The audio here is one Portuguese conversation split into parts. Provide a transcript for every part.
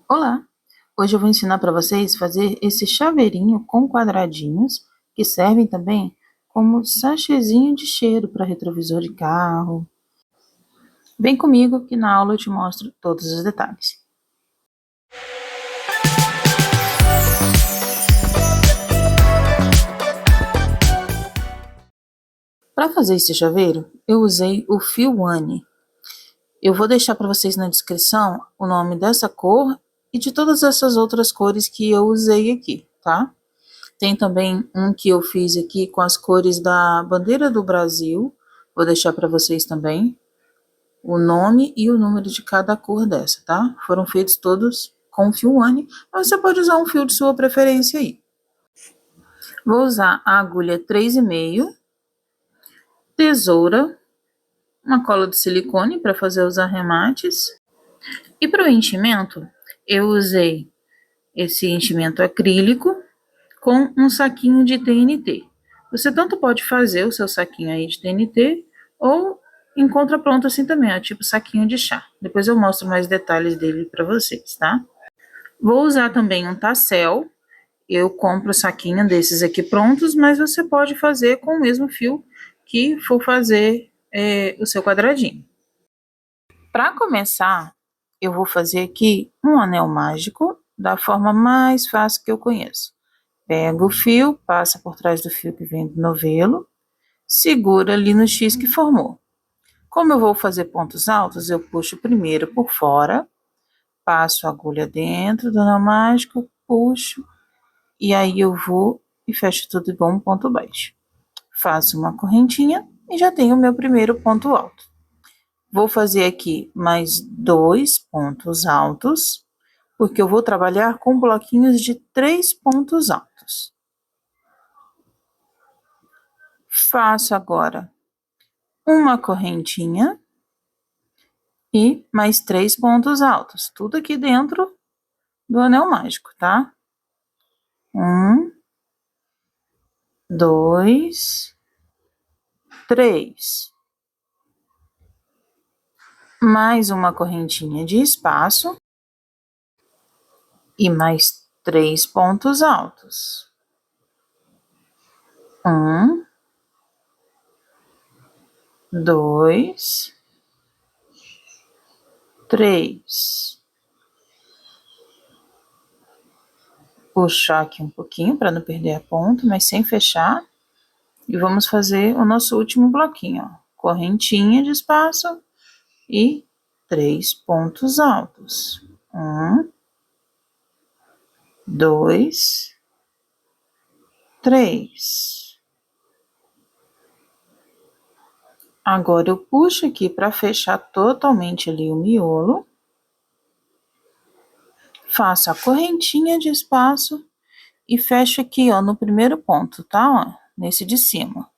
Olá! Hoje eu vou ensinar para vocês fazer esse chaveirinho com quadradinhos que servem também como sachêzinho de cheiro para retrovisor de carro. Vem comigo que na aula eu te mostro todos os detalhes. Para fazer esse chaveiro, eu usei o fio One. Eu vou deixar para vocês na descrição o nome dessa cor e de todas essas outras cores que eu usei aqui, tá? Tem também um que eu fiz aqui com as cores da bandeira do Brasil. Vou deixar para vocês também o nome e o número de cada cor dessa, tá? Foram feitos todos com fio One, mas você pode usar um fio de sua preferência aí. Vou usar a agulha 3,5, tesoura, uma cola de silicone para fazer os arremates. E para o enchimento, eu usei esse enchimento acrílico com um saquinho de TNT. Você tanto pode fazer o seu saquinho aí de TNT ou encontra pronto assim também, ó, tipo saquinho de chá. Depois eu mostro mais detalhes dele para vocês, tá? Vou usar também um tassel. Eu compro saquinho desses aqui prontos, mas você pode fazer com o mesmo fio que for fazer o seu quadradinho. Para começar, eu vou fazer aqui um anel mágico da forma mais fácil que eu conheço. Pega o fio, passa por trás do fio que vem do novelo, segura ali no X que formou. Como eu vou fazer pontos altos, eu puxo primeiro por fora, passo a agulha dentro do anel mágico, puxo, e aí eu vou e fecho tudo igual um ponto baixo. Faço uma correntinha e já tenho o meu primeiro ponto alto. Vou fazer aqui mais 2 pontos altos, porque eu vou trabalhar com bloquinhos de 3 pontos altos. Faço agora uma correntinha e mais 3 pontos altos, tudo aqui dentro do anel mágico, tá? 1, 2, 3. Mais uma correntinha de espaço e mais 3 pontos altos. 1, 2, 3. Puxar aqui um pouquinho para não perder a ponta, mas sem fechar. E vamos fazer o nosso último bloquinho, ó. Correntinha de espaço e 3 pontos altos. 1, 2, 3. Agora eu puxo aqui para fechar totalmente ali o miolo. Faço a correntinha de espaço e fecho aqui, ó, no primeiro ponto, tá? Ó, nesse de cima.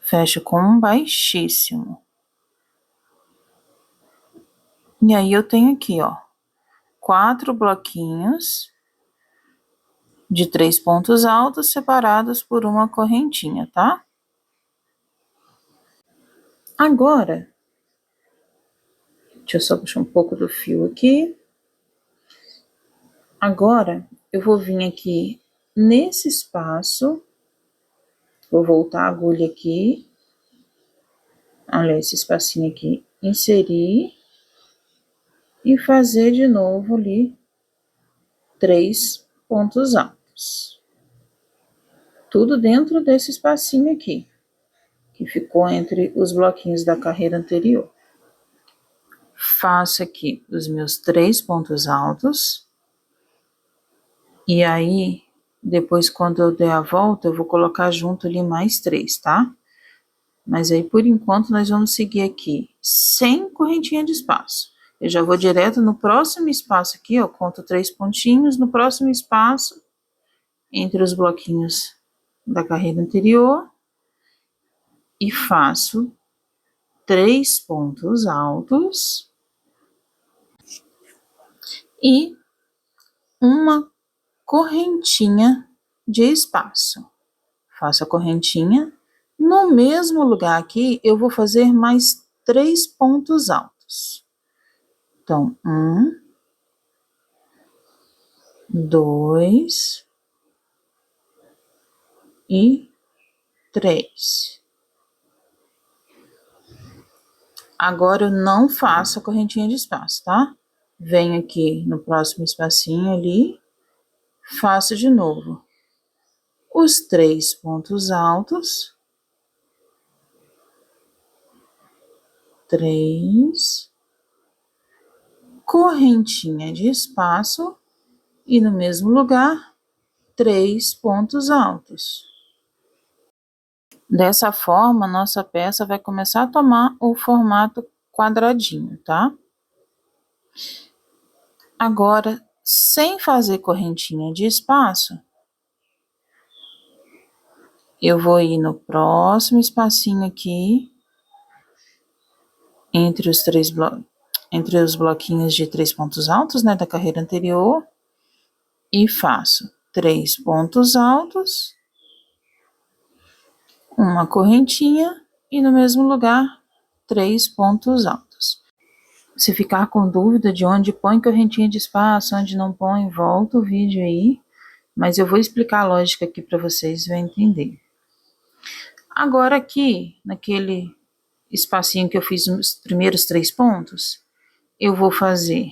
Fecho com um baixíssimo. E aí eu tenho aqui, ó, 4 bloquinhos de 3 pontos altos separados por uma correntinha, tá? Agora, deixa eu só puxar um pouco do fio aqui. Agora, eu vou vir aqui nesse espaço, vou voltar a agulha aqui, olha esse espacinho aqui, inserir e fazer de novo ali 3 pontos altos. Tudo dentro desse espacinho aqui, que ficou entre os bloquinhos da carreira anterior. Faço aqui os meus 3 pontos altos. E aí, depois quando eu der a volta, eu vou colocar junto ali mais 3, tá? Mas aí, por enquanto, nós vamos seguir aqui sem correntinha de espaço. Eu já vou direto no próximo espaço aqui, ó, conto 3 pontinhos, no próximo espaço, entre os bloquinhos da carreira anterior, e faço 3 pontos altos e uma correntinha de espaço. Faço a correntinha. No mesmo lugar aqui, eu vou fazer mais 3 pontos altos. Então, 1, 2 e 3. Agora eu não faço a correntinha de espaço, tá? Venho aqui no próximo espacinho ali, faço de novo os 3 pontos altos, 3, correntinha de espaço e no mesmo lugar, 3 pontos altos. Dessa forma, nossa peça vai começar a tomar o formato quadradinho, tá? Agora, sem fazer correntinha de espaço, eu vou ir no próximo espacinho aqui, entre os bloquinhos de 3 pontos altos, né, da carreira anterior, e faço 3 pontos altos, uma correntinha e no mesmo lugar 3 pontos altos. Se ficar com dúvida de onde põe correntinha de espaço, onde não põe, volta o vídeo aí, mas eu vou explicar a lógica aqui para vocês, vai entender. Agora aqui, naquele espacinho que eu fiz os primeiros 3 pontos, eu vou fazer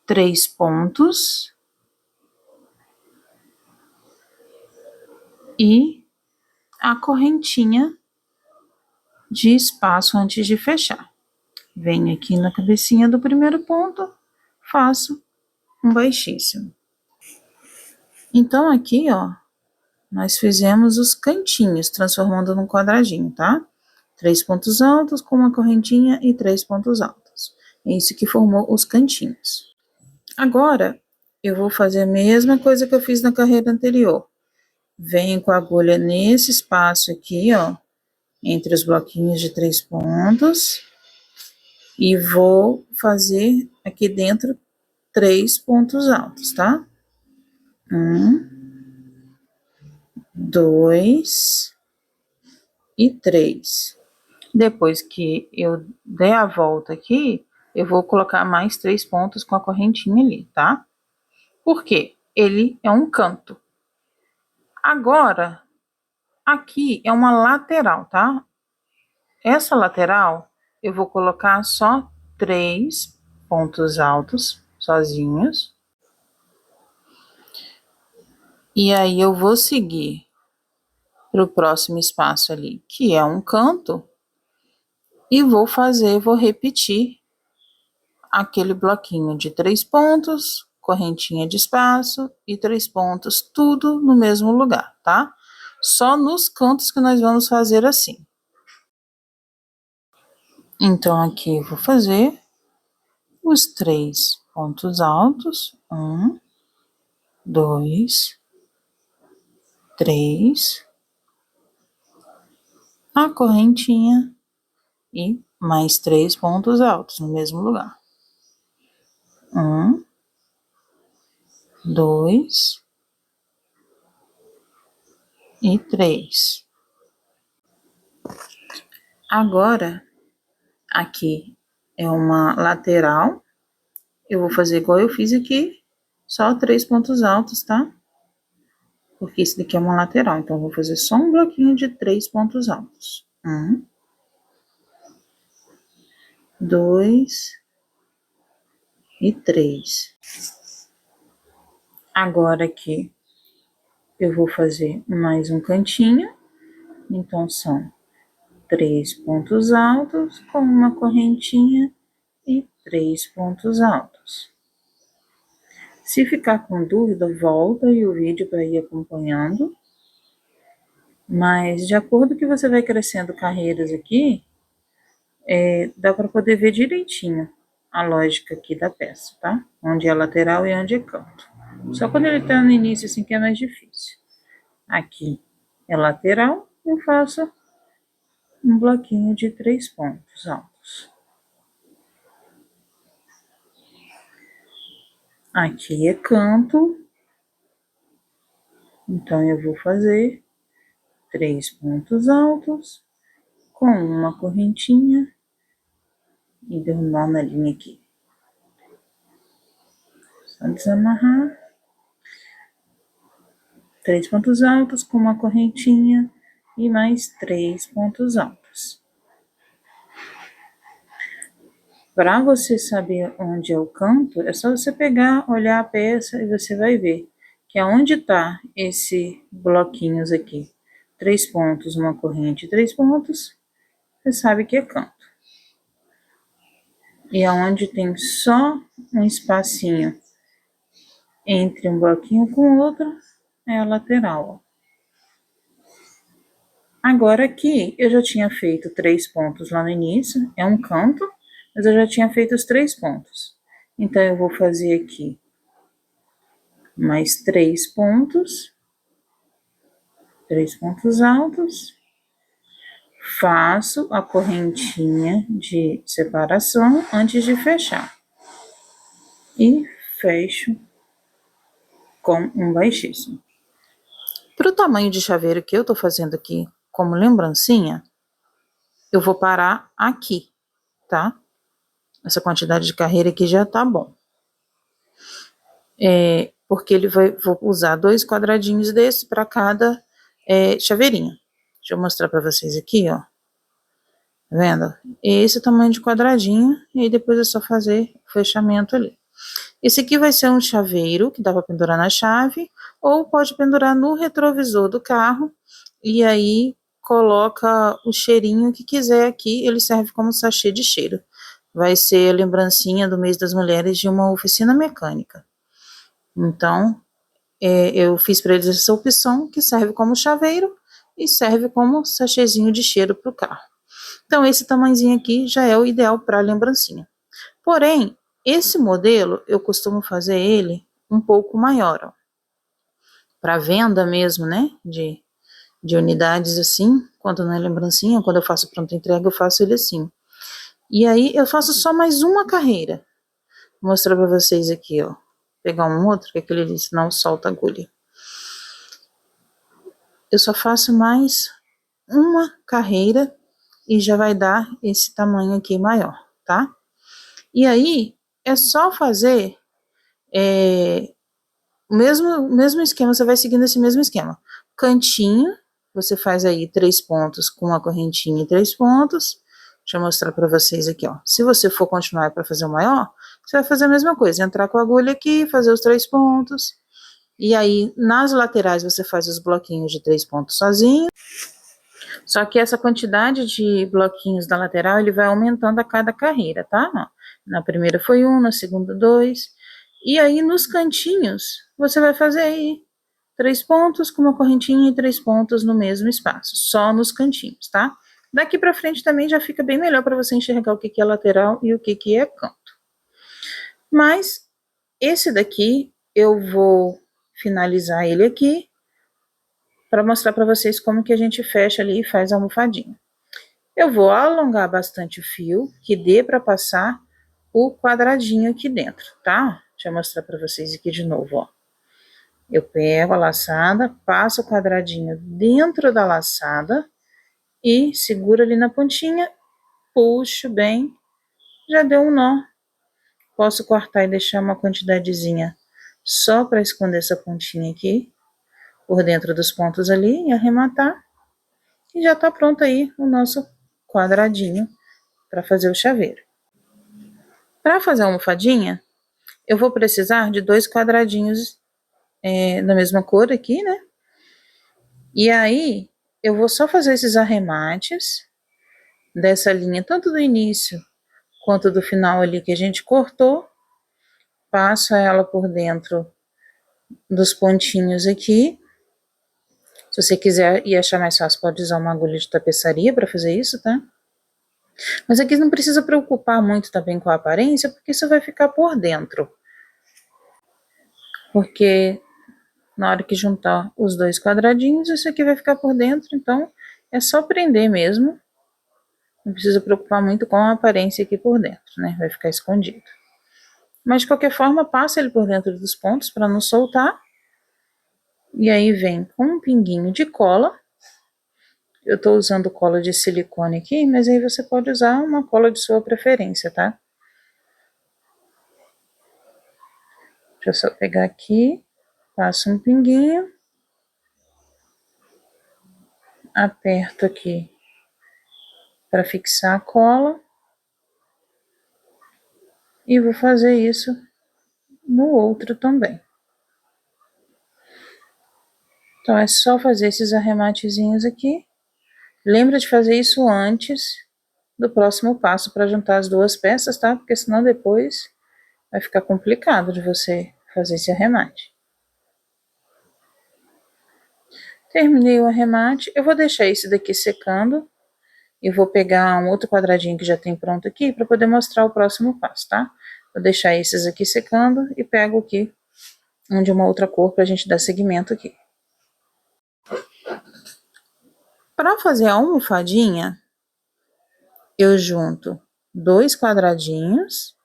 3 pontos e a correntinha de espaço antes de fechar. Venho aqui na cabecinha do primeiro ponto, faço um baixíssimo. Então aqui, ó, nós fizemos os cantinhos, transformando num quadradinho, tá? 3 pontos altos com uma correntinha e 3 pontos altos. É isso que formou os cantinhos. Agora, eu vou fazer a mesma coisa que eu fiz na carreira anterior. Venho com a agulha nesse espaço aqui, ó, entre os bloquinhos de 3 pontos, e vou fazer aqui dentro 3 pontos altos, tá? 1, 2 e 3. Depois que eu der a volta aqui, eu vou colocar mais 3 pontos com a correntinha ali, tá? Por quê? Ele é um canto. Agora, aqui é uma lateral, tá? Essa lateral, eu vou colocar só 3 pontos altos, sozinhos. E aí, eu vou seguir para o próximo espaço ali, que é um canto, e vou repetir aquele bloquinho de 3 pontos, correntinha de espaço e 3 pontos, tudo no mesmo lugar, tá? Só nos cantos que nós vamos fazer assim. Então, aqui eu vou fazer os 3 pontos altos, 1, 2, 3, a correntinha e mais 3 pontos altos no mesmo lugar. 1, 2 e 3. Agora, aqui é uma lateral, eu vou fazer igual eu fiz aqui, só 3 pontos altos, tá? Porque esse daqui é uma lateral, então eu vou fazer só um bloquinho de 3 pontos altos. 1, 2 e 3. Agora aqui eu vou fazer mais um cantinho, então são 3 pontos altos com uma correntinha e 3 pontos altos. Se ficar com dúvida, volta aí o vídeo para ir acompanhando. Mas de acordo que você vai crescendo carreiras aqui, dá para poder ver direitinho a lógica aqui da peça, tá? Onde é lateral e onde é canto. Só quando ele tá no início assim que é mais difícil. Aqui é lateral, eu faço um bloquinho de 3 pontos altos. Aqui é canto, então eu vou fazer 3 pontos altos com uma correntinha e derrubar na linha aqui. Só desamarrar. 3 pontos altos com uma correntinha e mais 3 pontos altos. Para você saber onde é o canto, é só você pegar, olhar a peça e você vai ver que aonde está esse bloquinhos aqui, 3 pontos, uma corrente, 3 pontos, você sabe que é canto. E aonde tem só um espacinho entre um bloquinho com o outro, é a lateral. Agora aqui, eu já tinha feito 3 pontos lá no início, é um canto, mas eu já tinha feito os 3 pontos. Então, eu vou fazer aqui mais 3 pontos altos, faço a correntinha de separação antes de fechar. E fecho com um baixíssimo. Para o tamanho de chaveiro que eu tô fazendo aqui como lembrancinha, eu vou parar aqui, tá? Essa quantidade de carreira aqui já tá bom. Porque vou usar 2 quadradinhos desse para cada chaveirinho. Deixa eu mostrar para vocês aqui, ó. Tá vendo? Esse tamanho de quadradinho, e aí depois é só fazer o fechamento ali. Esse aqui vai ser um chaveiro que dá para pendurar na chave, ou pode pendurar no retrovisor do carro, e aí coloca o cheirinho que quiser aqui, ele serve como sachê de cheiro. Vai ser a lembrancinha do mês das mulheres de uma oficina mecânica. Então, eu fiz para eles essa opção, que serve como chaveiro e serve como sachêzinho de cheiro para o carro. Então, esse tamanhozinho aqui já é o ideal para lembrancinha. Porém, esse modelo, eu costumo fazer ele um pouco maior, para venda mesmo, né, de unidades assim, quando não é lembrancinha, quando eu faço pronta entrega, eu faço ele assim. E aí, eu faço só mais uma carreira. Vou mostrar para vocês aqui, ó. Pegar um outro, que aquele ali, senão solta a agulha. Eu só faço mais uma carreira e já vai dar esse tamanho aqui maior, tá? E aí, é só fazer o mesmo esquema, você vai seguindo esse mesmo esquema. Cantinho, você faz aí 3 pontos com uma correntinha e 3 pontos. Deixa eu mostrar para vocês aqui, ó. Se você for continuar para fazer o maior, você vai fazer a mesma coisa, entrar com a agulha aqui, fazer os 3 pontos. E aí, nas laterais, você faz os bloquinhos de 3 pontos sozinho. Só que essa quantidade de bloquinhos da lateral, ele vai aumentando a cada carreira, tá? Na primeira foi 1, na segunda 2. E aí, nos cantinhos, você vai fazer aí 3 pontos com uma correntinha e 3 pontos no mesmo espaço, só nos cantinhos, tá? Daqui pra frente também já fica bem melhor para você enxergar o que é lateral e o que é canto. Mas, esse daqui, eu vou finalizar ele aqui, para mostrar para vocês como que a gente fecha ali e faz a almofadinha. Eu vou alongar bastante o fio, que dê para passar o quadradinho aqui dentro, tá? Deixa eu mostrar para vocês aqui de novo, ó. Eu pego a laçada, passo o quadradinho dentro da laçada e seguro ali na pontinha, puxo bem, já deu um nó. Posso cortar e deixar uma quantidadezinha só para esconder essa pontinha aqui, por dentro dos pontos ali e arrematar. E já tá pronto aí o nosso quadradinho para fazer o chaveiro. Para fazer a almofadinha, eu vou precisar de 2 quadradinhos da mesma cor aqui, né? E aí, eu vou só fazer esses arremates dessa linha, tanto do início quanto do final ali que a gente cortou. Passo ela por dentro dos pontinhos aqui. Se você quiser e achar mais fácil, pode usar uma agulha de tapeçaria para fazer isso, tá? Mas aqui não precisa preocupar muito também com a aparência, porque isso vai ficar por dentro. Porque na hora que juntar os 2 quadradinhos, isso aqui vai ficar por dentro, então é só prender mesmo. Não precisa preocupar muito com a aparência aqui por dentro, né? Vai ficar escondido. Mas de qualquer forma, passa ele por dentro dos pontos para não soltar. E aí vem com um pinguinho de cola. Eu tô usando cola de silicone aqui, mas aí você pode usar uma cola de sua preferência, tá? Deixa eu só pegar aqui, passo um pinguinho, aperto aqui para fixar a cola e vou fazer isso no outro também. Então é só fazer esses arrematezinhos aqui. Lembra de fazer isso antes do próximo passo para juntar as duas peças, tá? Porque senão depois vai ficar complicado de você fazer esse arremate. Terminei o arremate, eu vou deixar esse daqui secando e vou pegar um outro quadradinho que já tem pronto aqui para poder mostrar o próximo passo, tá? Vou deixar esses aqui secando e pego aqui um de uma outra cor para a gente dar seguimento aqui. Para fazer a almofadinha, eu junto 2 quadradinhos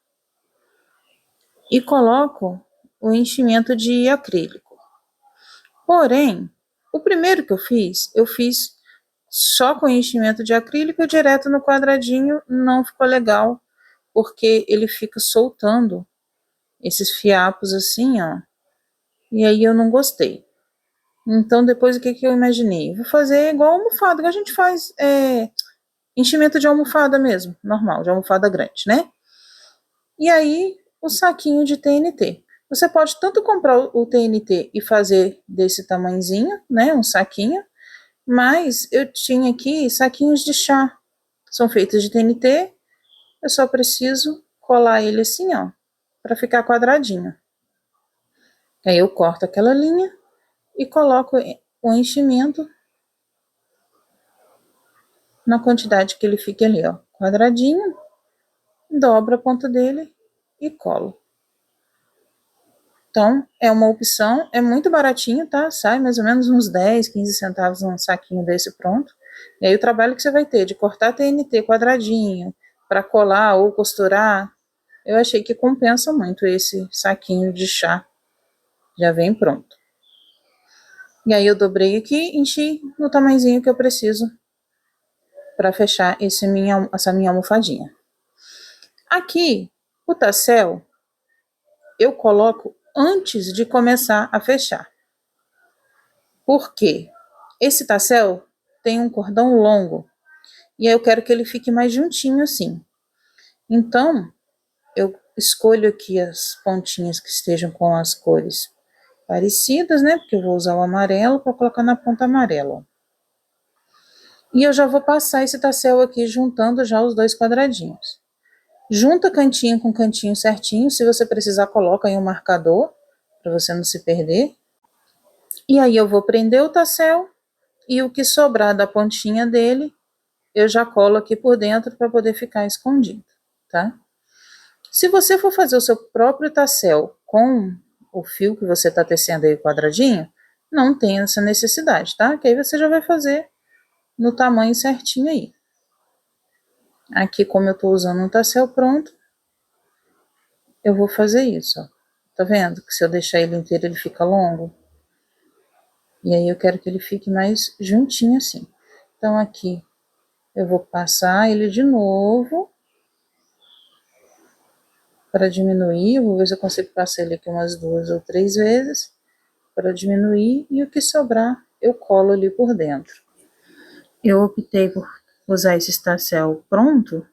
e coloco o enchimento de acrílico. Porém, o primeiro que eu fiz só com enchimento de acrílico direto no quadradinho, não ficou legal, porque ele fica soltando esses fiapos assim, ó, e aí eu não gostei. Então, depois o que eu imaginei? Vou fazer igual almofada, que a gente faz enchimento de almofada mesmo, normal, de almofada grande, né? E aí, o saquinho de TNT. Você pode tanto comprar o TNT e fazer desse tamanhozinho, né, um saquinho, mas eu tinha aqui saquinhos de chá, são feitos de TNT, eu só preciso colar ele assim, ó, para ficar quadradinho. Aí eu corto aquela linha e coloco o enchimento na quantidade que ele fique ali, ó, quadradinho, dobro a ponta dele e colo. Então, é uma opção, é muito baratinho, tá? Sai mais ou menos uns 10, 15 centavos um saquinho desse pronto. E aí o trabalho que você vai ter de cortar TNT quadradinho para colar ou costurar, eu achei que compensa muito esse saquinho de chá. Já vem pronto. E aí eu dobrei aqui, enchi no tamanhozinho que eu preciso para fechar essa minha almofadinha. Aqui, o tassel, eu coloco antes de começar a fechar. Por quê? Esse tassel tem um cordão longo e aí eu quero que ele fique mais juntinho assim. Então, eu escolho aqui as pontinhas que estejam com as cores parecidas, né? Porque eu vou usar o amarelo para colocar na ponta amarela. E eu já vou passar esse tassel aqui juntando já os 2 quadradinhos. Junta cantinho com cantinho certinho, se você precisar coloca aí um marcador para você não se perder. E aí eu vou prender o tassel e o que sobrar da pontinha dele, eu já colo aqui por dentro para poder ficar escondido, tá? Se você for fazer o seu próprio tassel com o fio que você está tecendo aí quadradinho, não tem essa necessidade, tá? Que aí você já vai fazer no tamanho certinho aí. Aqui, como eu estou usando um tassel pronto, eu vou fazer isso, ó. Tá vendo? Que se eu deixar ele inteiro, ele fica longo. E aí eu quero que ele fique mais juntinho assim. Então aqui, eu vou passar ele de novo para diminuir. Eu vou ver se eu consigo passar ele aqui umas 2 ou 3 vezes para diminuir. E o que sobrar, eu colo ali por dentro. Eu optei por usar esse tassel pronto,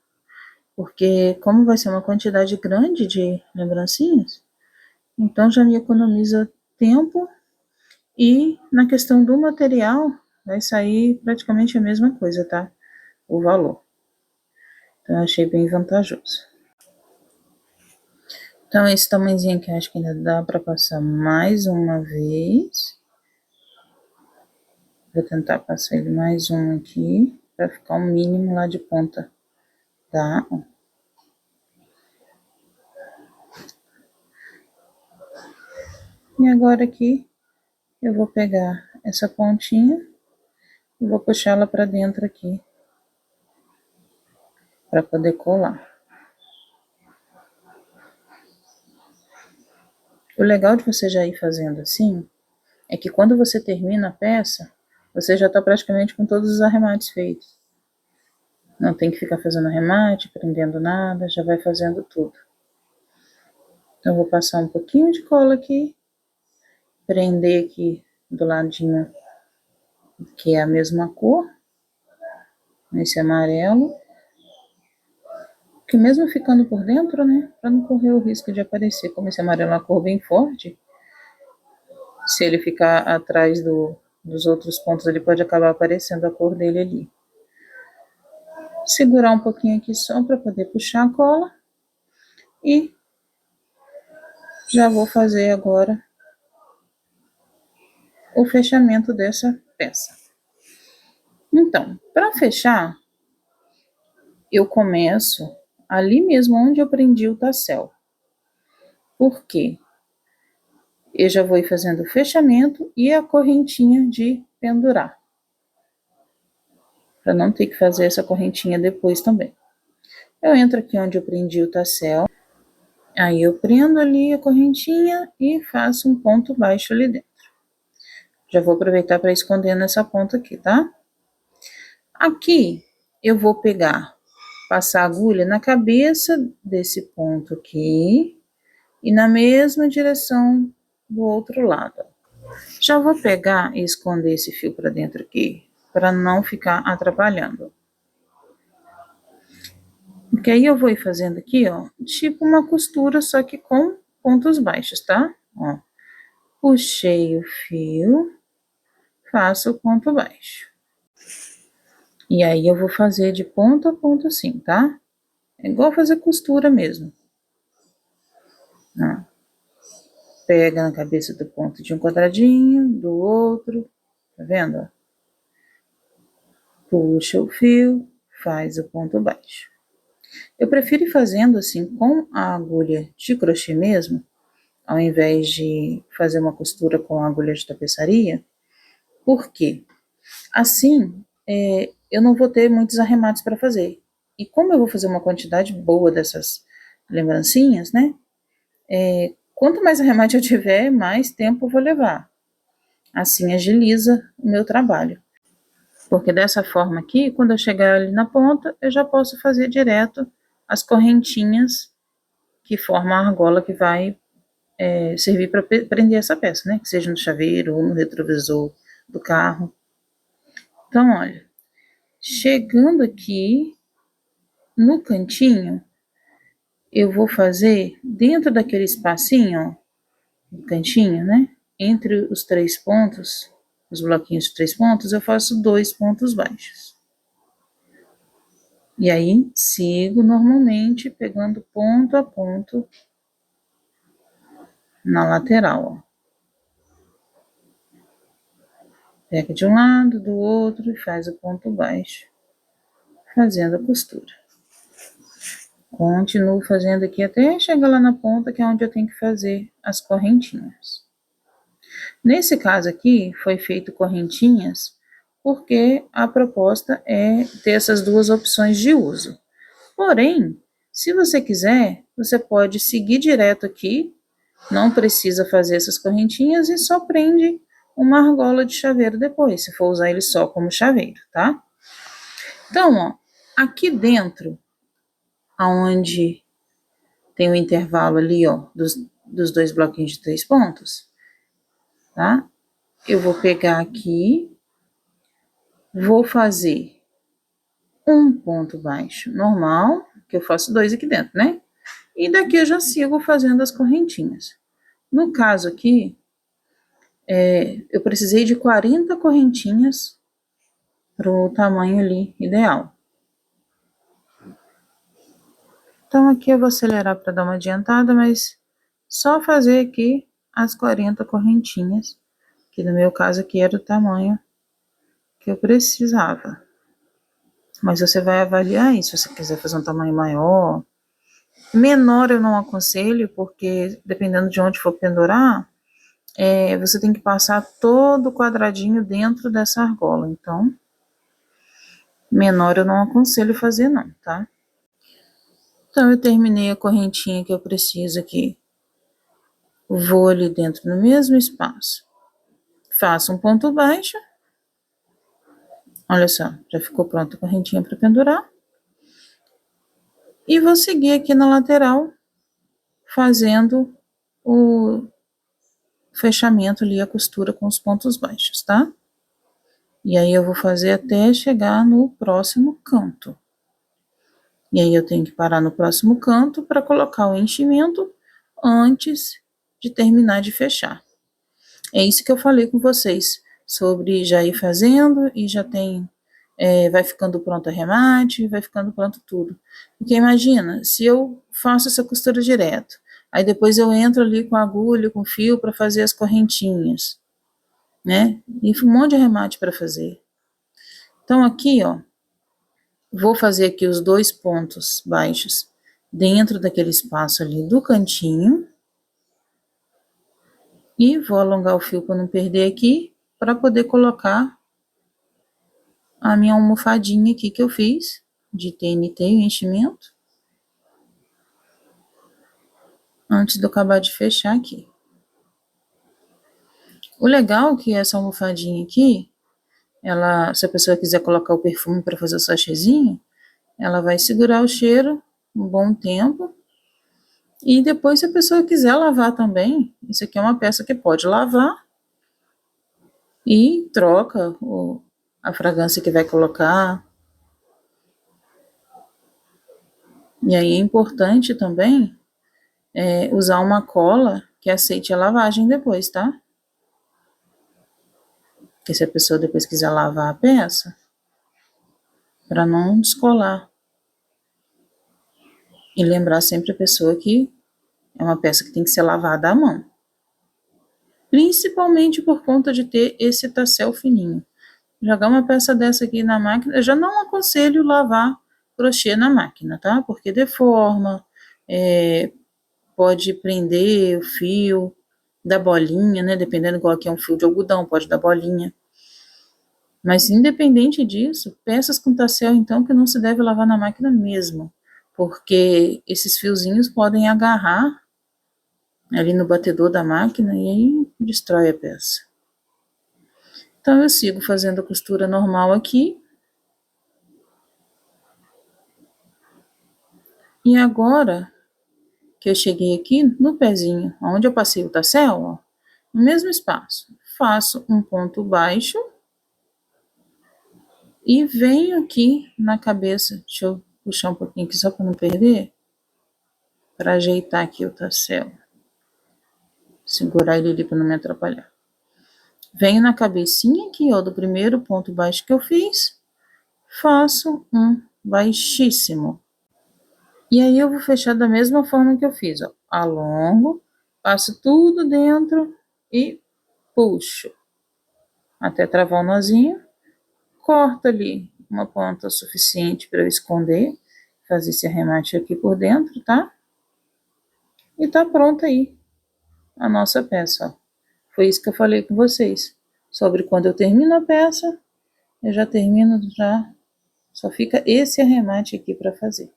porque como vai ser uma quantidade grande de lembrancinhas, então já me economiza tempo e na questão do material vai sair praticamente a mesma coisa, tá? O valor. Então eu achei bem vantajoso. Então esse tamanhozinho aqui acho que ainda dá para passar mais uma vez. Vou tentar passar ele mais um aqui para ficar o mínimo lá de ponta, tá? E agora aqui eu vou pegar essa pontinha e vou puxar ela para dentro aqui para poder colar. O legal de você já ir fazendo assim é que quando você termina a peça, você já está praticamente com todos os arremates feitos. Não tem que ficar fazendo arremate, prendendo nada, já vai fazendo tudo. Então, eu vou passar um pouquinho de cola aqui, prender aqui do ladinho, que é a mesma cor, nesse amarelo, que mesmo ficando por dentro, né, para não correr o risco de aparecer, como esse amarelo é uma cor bem forte, se ele ficar atrás dos outros pontos, ele pode acabar aparecendo a cor dele ali. Segurar um pouquinho aqui só para poder puxar a cola e já vou fazer agora o fechamento dessa peça. Então, para fechar, eu começo ali mesmo onde eu prendi o tassel. Por quê? Eu já vou ir fazendo o fechamento e a correntinha de pendurar, para não ter que fazer essa correntinha depois também. Eu entro aqui onde eu prendi o tassel, aí eu prendo ali a correntinha e faço um ponto baixo ali dentro. Já vou aproveitar para esconder nessa ponta aqui, tá? Aqui eu vou pegar, passar a agulha na cabeça desse ponto aqui e na mesma direção do outro lado. Já vou pegar e esconder esse fio para dentro aqui, para não ficar atrapalhando. Porque aí eu vou ir fazendo aqui, ó, tipo uma costura, só que com pontos baixos, tá? Ó, puxei o fio, faço o ponto baixo. E aí eu vou fazer de ponto a ponto assim, tá? É igual fazer costura mesmo. Ó. Pega na cabeça do ponto de um quadradinho, do outro, tá vendo? Puxa o fio, faz o ponto baixo. Eu prefiro ir fazendo assim com a agulha de crochê mesmo, ao invés de fazer uma costura com a agulha de tapeçaria. Por quê? Assim, eu não vou ter muitos arremates para fazer. E como eu vou fazer uma quantidade boa dessas lembrancinhas, né? Quanto mais arremate eu tiver, mais tempo eu vou levar. Assim agiliza o meu trabalho. Porque dessa forma aqui, quando eu chegar ali na ponta, eu já posso fazer direto as correntinhas que formam a argola que vai servir para prender essa peça, né? Que seja no chaveiro ou no retrovisor do carro. Então, olha, chegando aqui no cantinho, eu vou fazer dentro daquele espacinho, ó, no cantinho, né? Entre os 3 pontos, os bloquinhos de 3 pontos, eu faço 2 pontos baixos. E aí, sigo normalmente, pegando ponto a ponto na lateral, ó. Pega de um lado, do outro e faz o ponto baixo, fazendo a costura. Continuo fazendo aqui até chegar lá na ponta, que é onde eu tenho que fazer as correntinhas. Nesse caso aqui, foi feito correntinhas, porque a proposta é ter essas duas opções de uso. Porém, se você quiser, você pode seguir direto aqui, não precisa fazer essas correntinhas e só prende uma argola de chaveiro depois, se for usar ele só como chaveiro, tá? Então, ó, aqui dentro, aonde tem o intervalo ali, ó, dos 2 bloquinhos de 3 pontos, tá? Eu vou pegar aqui, vou fazer um ponto baixo normal, que eu faço 2 aqui dentro, né? E daqui eu já sigo fazendo as correntinhas. No caso aqui, eu precisei de 40 correntinhas para o tamanho ali ideal. Então aqui eu vou acelerar para dar uma adiantada, mas só fazer aqui as 40 correntinhas, que no meu caso aqui era o tamanho que eu precisava. Mas você vai avaliar isso, se você quiser fazer um tamanho maior. Menor eu não aconselho, porque dependendo de onde for pendurar, você tem que passar todo o quadradinho dentro dessa argola. Então, menor eu não aconselho fazer não, tá? Então, eu terminei a correntinha que eu preciso aqui. Vou ali dentro no mesmo espaço. Faço um ponto baixo. Olha só, já ficou pronta a correntinha para pendurar. E vou seguir aqui na lateral, fazendo o fechamento ali, a costura com os pontos baixos, tá? E aí eu vou fazer até chegar no próximo canto. E aí eu tenho que parar no próximo canto para colocar o enchimento antes de terminar de fechar. É isso que eu falei com vocês, sobre já ir fazendo e já tem, vai ficando pronto o arremate, vai ficando pronto tudo. Porque imagina, se eu faço essa costura direto, aí depois eu entro ali com a agulha, com fio para fazer as correntinhas, né? E um monte de arremate para fazer. Então aqui, ó, vou fazer aqui os 2 pontos baixos dentro daquele espaço ali do cantinho. E vou alongar o fio para não perder aqui, para poder colocar a minha almofadinha aqui que eu fiz, de TNT, o enchimento. Antes de eu acabar de fechar aqui. O legal é que essa almofadinha aqui, ela, se a pessoa quiser colocar o perfume para fazer o sachêzinho, ela vai segurar o cheiro um bom tempo. E depois, se a pessoa quiser lavar também, isso aqui é uma peça que pode lavar e troca a fragrância que vai colocar. E aí é importante também usar uma cola que aceite a lavagem depois, tá? Porque se a pessoa depois quiser lavar a peça, para não descolar. E lembrar sempre a pessoa que é uma peça que tem que ser lavada à mão. Principalmente por conta de ter esse tassel fininho. Jogar uma peça dessa aqui na máquina, eu já não aconselho lavar crochê na máquina, tá? Porque deforma, pode prender o fio, dar bolinha, né? Dependendo qual que é um fio de algodão, pode dar bolinha. Mas independente disso, peças com tassel, então, que não se deve lavar na máquina mesmo. Porque esses fiozinhos podem agarrar ali no batedor da máquina e aí destrói a peça. Então eu sigo fazendo a costura normal aqui. E agora que eu cheguei aqui no pezinho, onde eu passei o tassel, ó, no mesmo espaço, faço um ponto baixo e venho aqui na cabeça, deixa eu puxar um pouquinho aqui só para não perder, para ajeitar aqui o tassel. Segurar ele ali para não me atrapalhar. Venho na cabecinha aqui, ó, do primeiro ponto baixo que eu fiz, faço um baixíssimo. E aí eu vou fechar da mesma forma que eu fiz, ó. Alongo, passo tudo dentro e puxo até travar o nozinho. Corto ali uma ponta suficiente para eu esconder, fazer esse arremate aqui por dentro, tá? E tá pronta aí a nossa peça, ó. Foi isso que eu falei com vocês, sobre quando eu termino a peça, eu já termino, já só fica esse arremate aqui para fazer.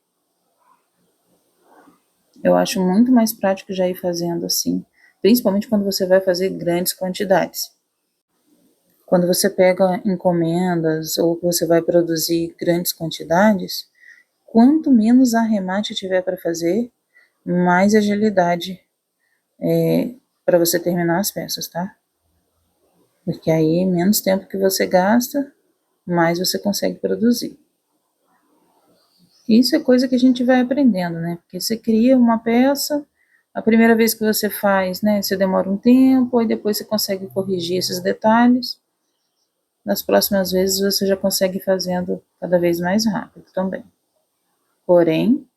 Eu acho muito mais prático já ir fazendo assim, principalmente quando você vai fazer grandes quantidades. Quando você pega encomendas ou você vai produzir grandes quantidades, quanto menos arremate tiver para fazer, mais agilidade para você terminar as peças, tá? Porque aí, menos tempo que você gasta, mais você consegue produzir. Isso é coisa que a gente vai aprendendo, né? Porque você cria uma peça, a primeira vez que você faz, né, você demora um tempo, aí depois você consegue corrigir esses detalhes. Nas próximas vezes você já consegue ir fazendo cada vez mais rápido também. Porém,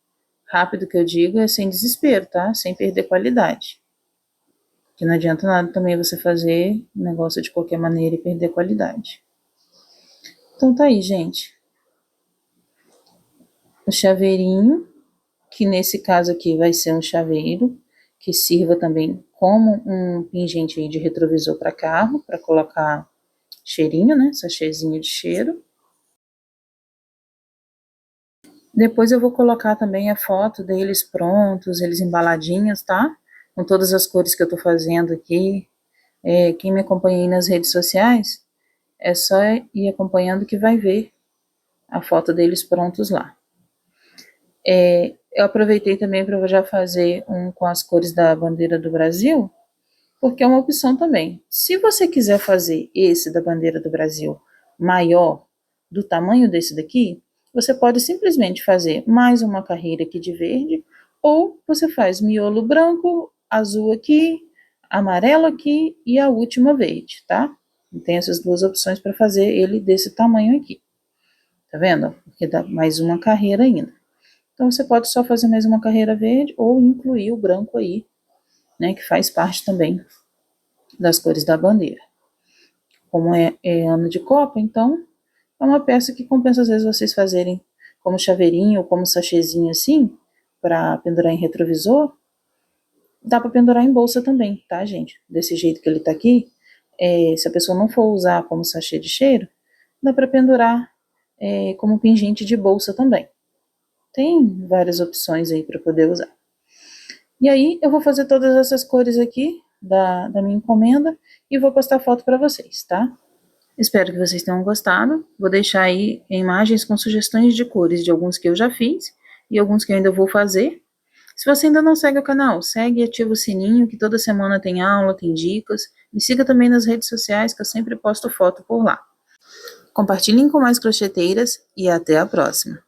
rápido que eu digo é sem desespero, tá? Sem perder qualidade. Que não adianta nada também você fazer negócio de qualquer maneira e perder qualidade. Então tá aí, gente. O chaveirinho, que nesse caso aqui vai ser um chaveiro, que sirva também como um pingente aí de retrovisor para carro, para colocar cheirinho, né? Sachêzinho de cheiro. Depois eu vou colocar também a foto deles prontos, eles embaladinhos, tá? Com todas as cores que eu tô fazendo aqui. Quem me acompanha aí nas redes sociais, é só ir acompanhando que vai ver a foto deles prontos lá. Eu aproveitei também para já fazer um com as cores da bandeira do Brasil, porque é uma opção também. Se você quiser fazer esse da bandeira do Brasil maior, do tamanho desse daqui, você pode simplesmente fazer mais uma carreira aqui de verde, ou você faz miolo branco, azul aqui, amarelo aqui e a última verde, tá? Tem essas duas opções para fazer ele desse tamanho aqui. Tá vendo? Porque dá mais uma carreira ainda. Então você pode só fazer mais uma carreira verde ou incluir o branco aí, né, que faz parte também das cores da bandeira. Como é ano de Copa, então é uma peça que compensa às vezes vocês fazerem como chaveirinho ou como sachêzinho assim, para pendurar em retrovisor. Dá para pendurar em bolsa também, tá, gente? Desse jeito que ele tá aqui, se a pessoa não for usar como sachê de cheiro, dá para pendurar como pingente de bolsa também. Tem várias opções aí para poder usar. E aí eu vou fazer todas essas cores aqui da minha encomenda e vou postar foto para vocês, tá? Espero que vocês tenham gostado. Vou deixar aí imagens com sugestões de cores de alguns que eu já fiz e alguns que eu ainda vou fazer. Se você ainda não segue o canal, segue e ativa o sininho, que toda semana tem aula, tem dicas. Me siga também nas redes sociais, que eu sempre posto foto por lá. Compartilhem com mais crocheteiras e até a próxima!